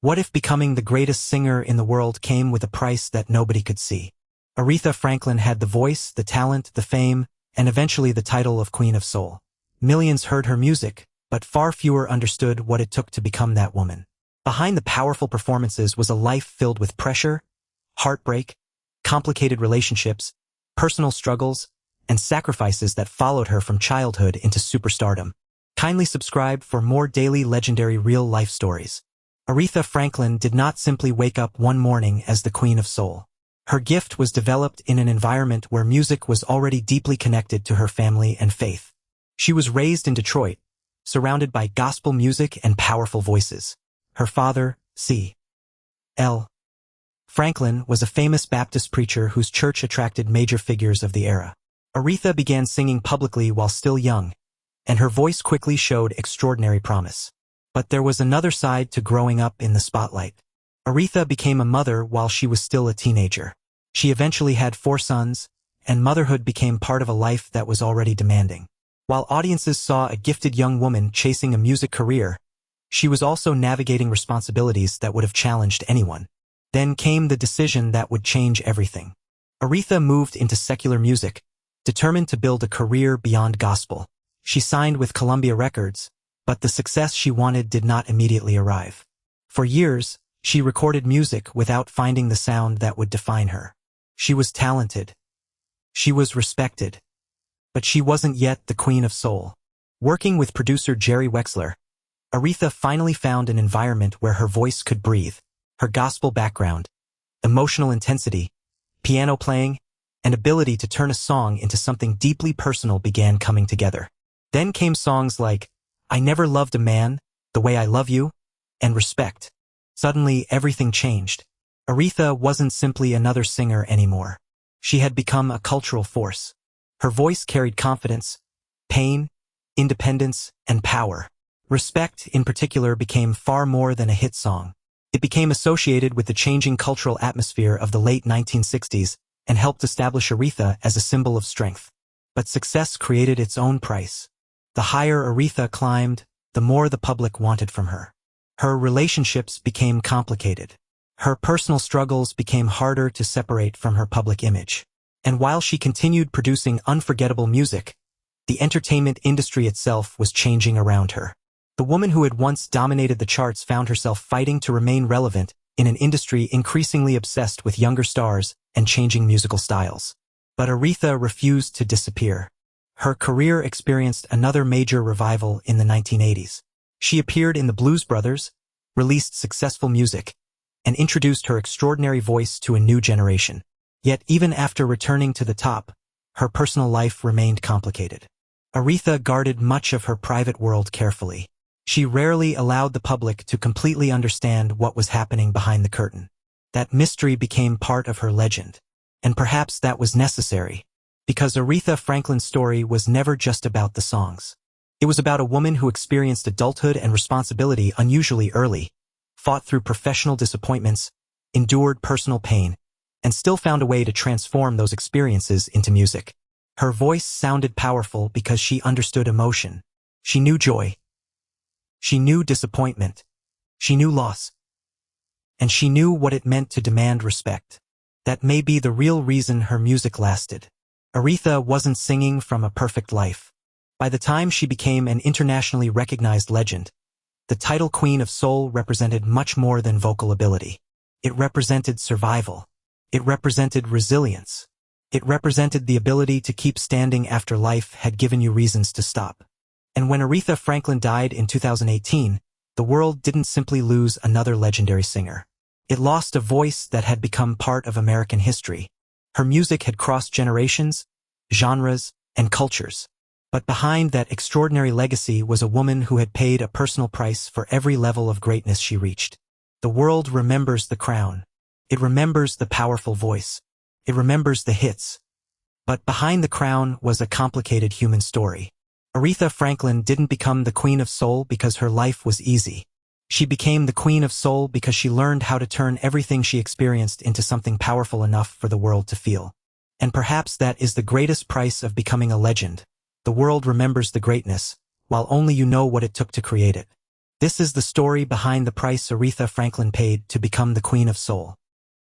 What if becoming the greatest singer in the world came with a price that nobody could see? Aretha Franklin had the voice, the talent, the fame, and eventually the title of Queen of Soul. Millions heard her music, but far fewer understood what it took to become that woman. Behind the powerful performances was a life filled with pressure, heartbreak, complicated relationships, personal struggles, and sacrifices that followed her from childhood into superstardom. Kindly subscribe for more daily legendary real-life stories. Aretha Franklin did not simply wake up one morning as the Queen of Soul. Her gift was developed in an environment where music was already deeply connected to her family and faith. She was raised in Detroit, surrounded by gospel music and powerful voices. Her father, C.L. Franklin, was a famous Baptist preacher whose church attracted major figures of the era. Aretha began singing publicly while still young, and her voice quickly showed extraordinary promise. But there was another side to growing up in the spotlight. Aretha became a mother while she was still a teenager. She eventually had 4 sons, and motherhood became part of a life that was already demanding. While audiences saw a gifted young woman chasing a music career, she was also navigating responsibilities that would have challenged anyone. Then came the decision that would change everything. Aretha moved into secular music, determined to build a career beyond gospel. She signed with Columbia Records, but the success she wanted did not immediately arrive. For years, she recorded music without finding the sound that would define her. She was talented. She was respected. But she wasn't yet the Queen of Soul. Working with producer Jerry Wexler, Aretha finally found an environment where her voice could breathe. Her gospel background, emotional intensity, piano playing, and ability to turn a song into something deeply personal began coming together. Then came songs like I Never Loved a Man, The Way I Love You, and Respect. Suddenly, everything changed. Aretha wasn't simply another singer anymore. She had become a cultural force. Her voice carried confidence, pain, independence, and power. Respect, in particular, became far more than a hit song. It became associated with the changing cultural atmosphere of the late 1960s and helped establish Aretha as a symbol of strength. But success created its own price. The higher Aretha climbed, the more the public wanted from her. Her relationships became complicated. Her personal struggles became harder to separate from her public image. And while she continued producing unforgettable music, the entertainment industry itself was changing around her. The woman who had once dominated the charts found herself fighting to remain relevant in an industry increasingly obsessed with younger stars and changing musical styles. But Aretha refused to disappear. Her career experienced another major revival in the 1980s. She appeared in the Blues Brothers, released successful music, and introduced her extraordinary voice to a new generation. Yet even after returning to the top, her personal life remained complicated. Aretha guarded much of her private world carefully. She rarely allowed the public to completely understand what was happening behind the curtain. That mystery became part of her legend. And perhaps that was necessary, because Aretha Franklin's story was never just about the songs. It was about a woman who experienced adulthood and responsibility unusually early, fought through professional disappointments, endured personal pain, and still found a way to transform those experiences into music. Her voice sounded powerful because she understood emotion. She knew joy. She knew disappointment. She knew loss. And she knew what it meant to demand respect. That may be the real reason her music lasted. Aretha wasn't singing from a perfect life. By the time she became an internationally recognized legend, the title Queen of Soul represented much more than vocal ability. It represented survival. It represented resilience. It represented the ability to keep standing after life had given you reasons to stop. And when Aretha Franklin died in 2018, the world didn't simply lose another legendary singer. It lost a voice that had become part of American history. Her music had crossed generations, genres, and cultures. But behind that extraordinary legacy was a woman who had paid a personal price for every level of greatness she reached. The world remembers the crown. It remembers the powerful voice. It remembers the hits. But behind the crown was a complicated human story. Aretha Franklin didn't become the Queen of Soul because her life was easy. She became the Queen of Soul because she learned how to turn everything she experienced into something powerful enough for the world to feel. And perhaps that is the greatest price of becoming a legend. The world remembers the greatness, while only you know what it took to create it. This is the story behind the price Aretha Franklin paid to become the Queen of Soul.